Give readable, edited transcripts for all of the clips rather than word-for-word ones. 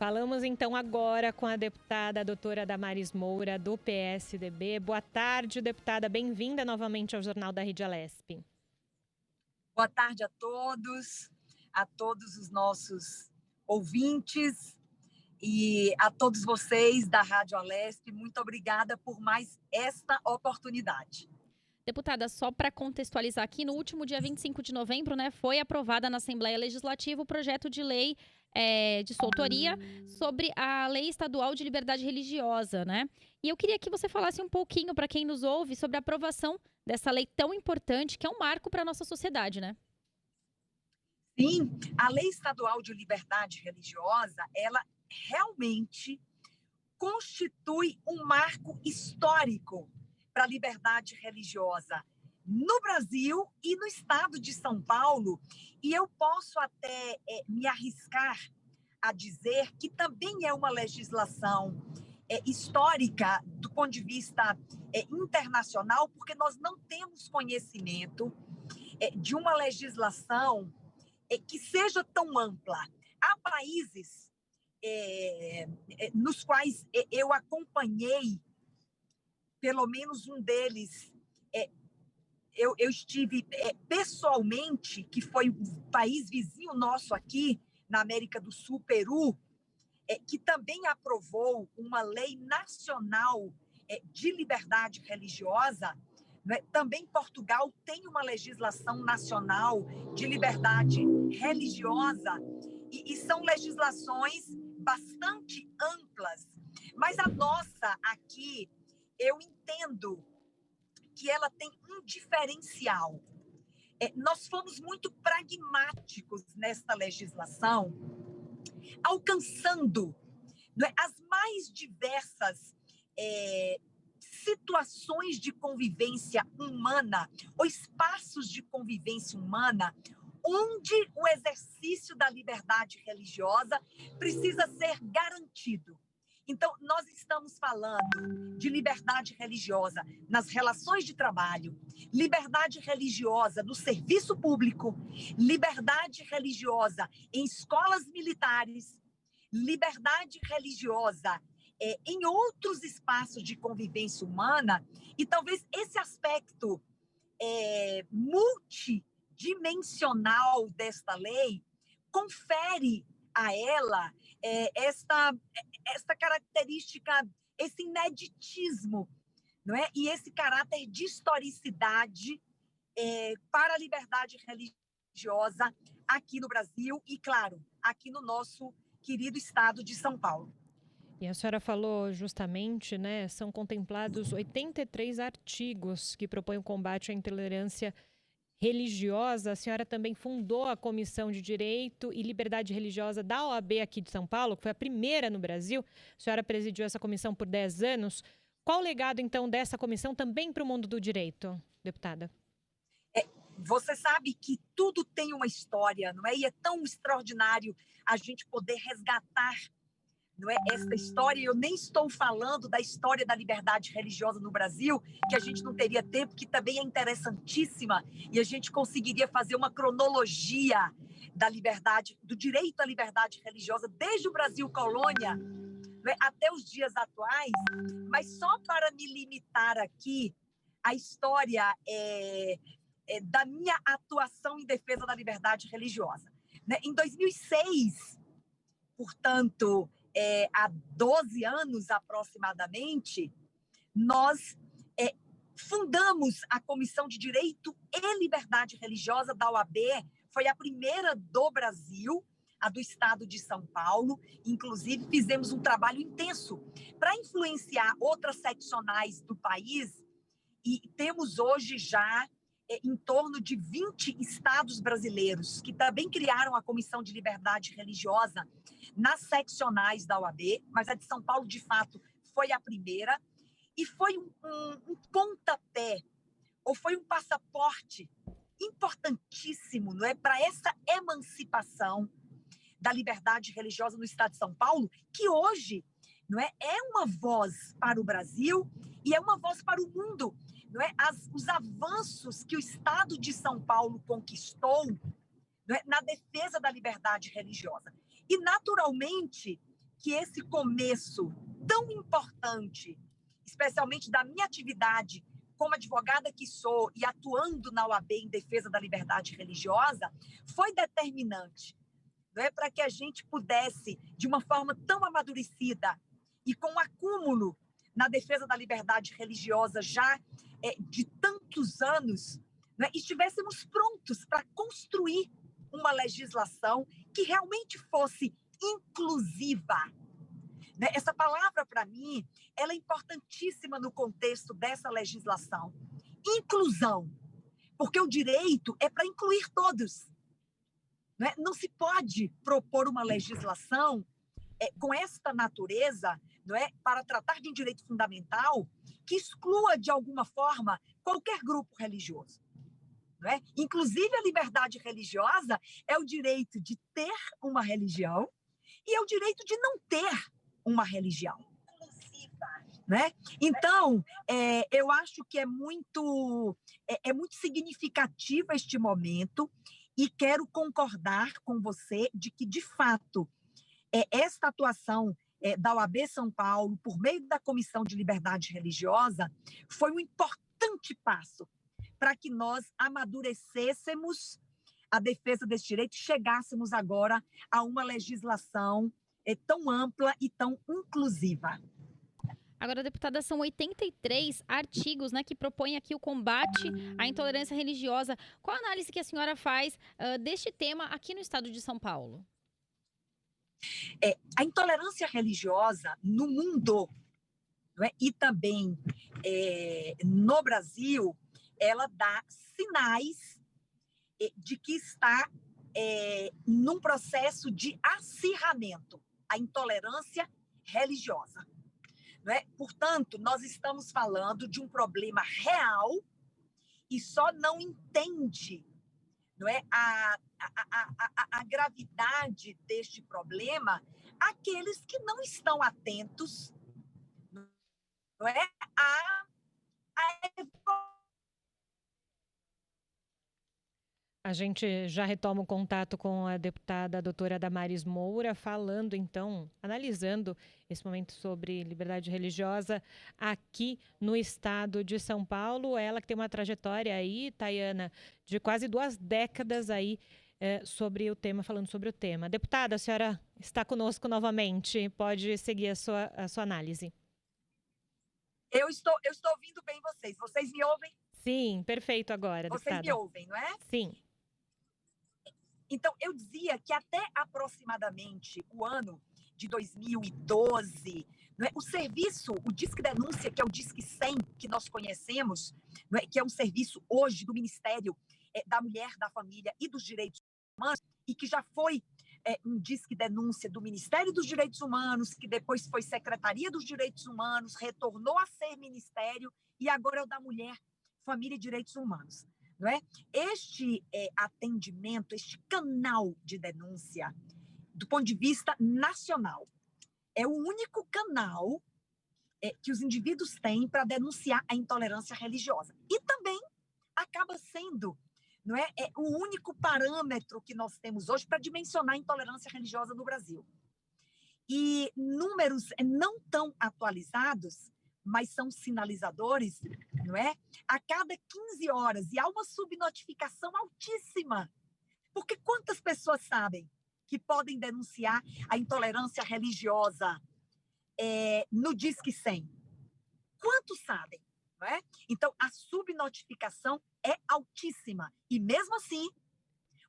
Falamos então agora com a deputada a doutora Damaris Moura, do PSDB. Boa tarde, deputada. Bem-vinda novamente ao Jornal da Rede Alesp. Boa tarde a todos os nossos ouvintes e a todos vocês da Rádio Alesp. Muito obrigada por mais esta oportunidade. Deputada, só para contextualizar aqui, no último dia 25 de novembro, foi aprovada na Assembleia Legislativa o projeto de lei de sua autoria sobre a Lei Estadual de Liberdade Religiosa, E eu queria que você falasse um pouquinho para quem nos ouve sobre a aprovação dessa lei tão importante, que é um marco para a nossa sociedade, Sim, a Lei Estadual de Liberdade Religiosa, ela realmente constitui um marco histórico para a liberdade religiosa no Brasil e no estado de São Paulo. E eu posso até me arriscar a dizer que também é uma legislação histórica do ponto de vista internacional, porque nós não temos conhecimento de uma legislação que seja tão ampla. Há países nos quais eu acompanhei, pelo menos um deles, eu estive pessoalmente, que foi um país vizinho nosso aqui, na América do Sul, Peru, que também aprovou uma lei nacional de liberdade religiosa. Também Portugal tem uma legislação nacional de liberdade religiosa e são legislações bastante amplas. Mas a nossa aqui, eu entendo que ela tem um diferencial. Nós fomos muito pragmáticos nesta legislação, alcançando as mais diversas situações de convivência humana, ou espaços de convivência humana, onde o exercício da liberdade religiosa precisa ser garantido. Então, nós estamos falando de liberdade religiosa nas relações de trabalho, liberdade religiosa no serviço público, liberdade religiosa em escolas militares, liberdade religiosa em outros espaços de convivência humana. E talvez esse aspecto multidimensional desta lei confere a ela esta característica, esse ineditismo, e esse caráter de historicidade para a liberdade religiosa aqui no Brasil e, claro, aqui no nosso querido estado de São Paulo. E a senhora falou justamente, são contemplados 83 artigos que propõem o combate à intolerância religiosa. A senhora também fundou a Comissão de Direito e Liberdade Religiosa da OAB aqui de São Paulo, que foi a primeira no Brasil. A senhora presidiu essa comissão por 10 anos. Qual o legado, então, dessa comissão também para o mundo do direito, deputada? Você sabe que tudo tem uma história, E é tão extraordinário a gente poder resgatar esta história. Eu nem estou falando da história da liberdade religiosa no Brasil, que a gente não teria tempo, que também é interessantíssima, e a gente conseguiria fazer uma cronologia da liberdade, do direito à liberdade religiosa, desde o Brasil colônia até os dias atuais. Mas só para me limitar aqui à história da minha atuação em defesa da liberdade religiosa. Em 2006, portanto, há 12 anos aproximadamente, nós fundamos a Comissão de Direito e Liberdade Religiosa da OAB. Foi a primeira do Brasil, a do estado de São Paulo. Inclusive, fizemos um trabalho intenso para influenciar outras seccionais do país, e temos hoje já em torno de 20 estados brasileiros que também criaram a Comissão de Liberdade Religiosa nas seccionais da OAB, mas a de São Paulo, de fato, foi a primeira, e foi um pontapé, ou foi um passaporte importantíssimo, para essa emancipação da liberdade religiosa no estado de São Paulo, que hoje é uma voz para o Brasil e é uma voz para o mundo. Os avanços que o estado de São Paulo conquistou na defesa da liberdade religiosa. E, naturalmente, que esse começo tão importante, especialmente da minha atividade como advogada que sou e atuando na OAB em defesa da liberdade religiosa, foi determinante, não é, para que a gente pudesse, de uma forma tão amadurecida e com um acúmulo na defesa da liberdade religiosa já de tantos anos, não é, estivéssemos prontos para construir uma legislação que realmente fosse inclusiva. Né? Essa palavra, para mim, ela é importantíssima no contexto dessa legislação. Inclusão, porque o direito é para incluir todos. Né? Não se pode propor uma legislação com esta natureza, não é, para tratar de um direito fundamental que exclua, de alguma forma, qualquer grupo religioso. Não é? Inclusive, a liberdade religiosa é o direito de ter uma religião e é o direito de não ter uma religião. Né? Então, eu acho que é muito significativo este momento e quero concordar com você de que, de fato, esta atuação da OAB São Paulo, por meio da Comissão de Liberdade Religiosa, foi um importante passo para que nós amadurecêssemos a defesa desse direito e chegássemos agora a uma legislação tão ampla e tão inclusiva. Agora, deputada, são 83 artigos, né, que propõem aqui o combate à intolerância religiosa. Qual a análise que a senhora faz deste tema aqui no estado de São Paulo? A intolerância religiosa no mundo, não é, e também no Brasil, ela dá sinais de que está num processo de acirramento, a intolerância religiosa. Não é? Portanto, nós estamos falando de um problema real e só não entende, não é, a gravidade deste problema aqueles que não estão atentos, não é, A gente já retoma o contato com a deputada doutora Damares Moura, falando então, analisando esse momento sobre liberdade religiosa aqui no estado de São Paulo. Ela que tem uma trajetória aí, Tayana, de quase 2 décadas aí sobre o tema, falando sobre o tema. Deputada, a senhora está conosco novamente, pode seguir a sua análise. Eu estou ouvindo bem vocês. Vocês me ouvem? Sim, perfeito agora, deputada. Vocês me ouvem, não é? Sim. Então, eu dizia que até aproximadamente o ano de 2012, não é, o serviço, o Disque Denúncia, que é o Disque 100, que nós conhecemos, não é, que é um serviço hoje do Ministério da Mulher, da Família e dos Direitos Humanos, e que já foi um Disque Denúncia do Ministério dos Direitos Humanos, que depois foi Secretaria dos Direitos Humanos, retornou a ser Ministério, e agora é o da Mulher, Família e Direitos Humanos. Não é? Este atendimento, este canal de denúncia, do ponto de vista nacional, é o único canal que os indivíduos têm para denunciar a intolerância religiosa. E também acaba sendo, não é, o único parâmetro que nós temos hoje para dimensionar a intolerância religiosa no Brasil. E números não tão atualizados, mas são sinalizadores, não é? A cada 15 horas, e há uma subnotificação altíssima. Porque quantas pessoas sabem que podem denunciar a intolerância religiosa no Disque 100? Quantos sabem? Não é? Então, a subnotificação é altíssima. E mesmo assim,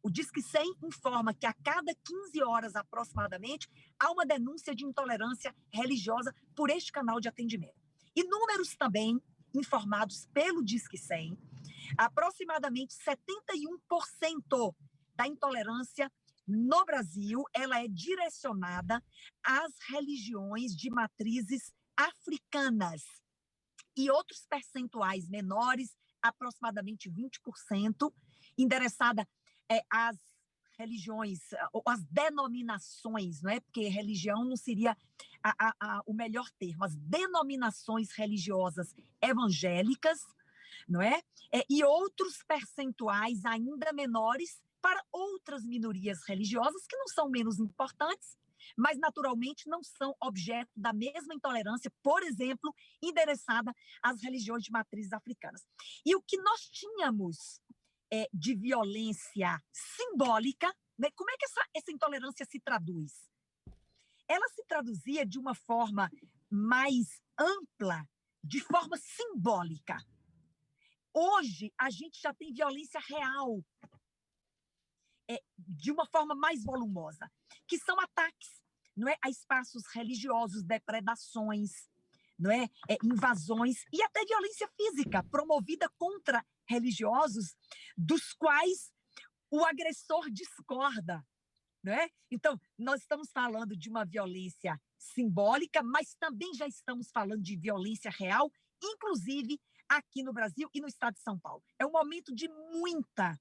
o Disque 100 informa que a cada 15 horas aproximadamente há uma denúncia de intolerância religiosa por este canal de atendimento. E números também informados pelo Disque 100, aproximadamente 71% da intolerância no Brasil, ela é direcionada às religiões de matrizes africanas. E outros percentuais menores, aproximadamente 20%, endereçada às religiões, ou as denominações, não é? Porque religião não seria o melhor termo, as denominações religiosas evangélicas, não é? E outros percentuais ainda menores para outras minorias religiosas que não são menos importantes, mas naturalmente não são objeto da mesma intolerância, por exemplo, endereçada às religiões de matrizes africanas. E o que nós tínhamos de violência simbólica, né? Como é que essa intolerância se traduz? Ela se traduzia de uma forma mais ampla, de forma simbólica. Hoje, a gente já tem violência real, de uma forma mais volumosa, que são ataques, não é, a espaços religiosos, depredações, não é, invasões e até violência física promovida contra religiosos, dos quais o agressor discorda, não é? Então, nós estamos falando de uma violência simbólica, mas também já estamos falando de violência real, inclusive aqui no Brasil e no estado de São Paulo. É um momento de muita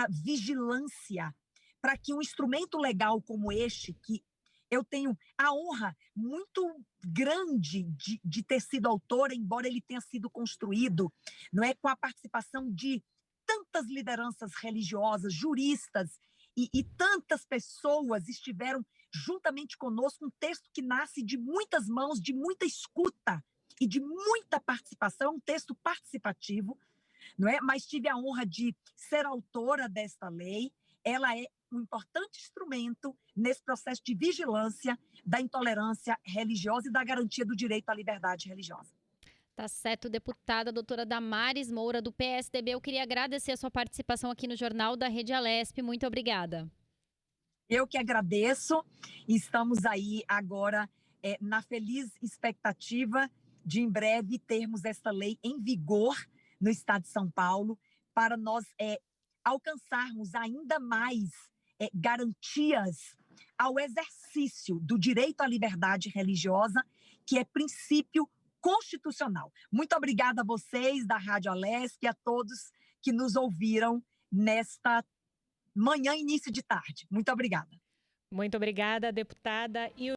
vigilância para que um instrumento legal como este, que eu tenho a honra muito grande de ter sido autora, embora ele tenha sido construído, não é, com a participação de tantas lideranças religiosas, juristas, e tantas pessoas estiveram juntamente conosco, um texto que nasce de muitas mãos, de muita escuta e de muita participação, um texto participativo, não é? Mas tive a honra de ser autora desta lei. Ela é um importante instrumento nesse processo de vigilância da intolerância religiosa e da garantia do direito à liberdade religiosa. Tá certo, deputada doutora Damares Moura, do PSDB. Eu queria agradecer a sua participação aqui no Jornal da Rede Alesp. Muito obrigada. Eu que agradeço. Estamos aí agora na feliz expectativa de, em breve, termos essa lei em vigor no estado de São Paulo, para nós alcançarmos ainda mais garantias ao exercício do direito à liberdade religiosa, que é princípio constitucional. Muito obrigada a vocês da Rádio Alesp e a todos que nos ouviram nesta manhã, início de tarde. Muito obrigada. Muito obrigada, deputada.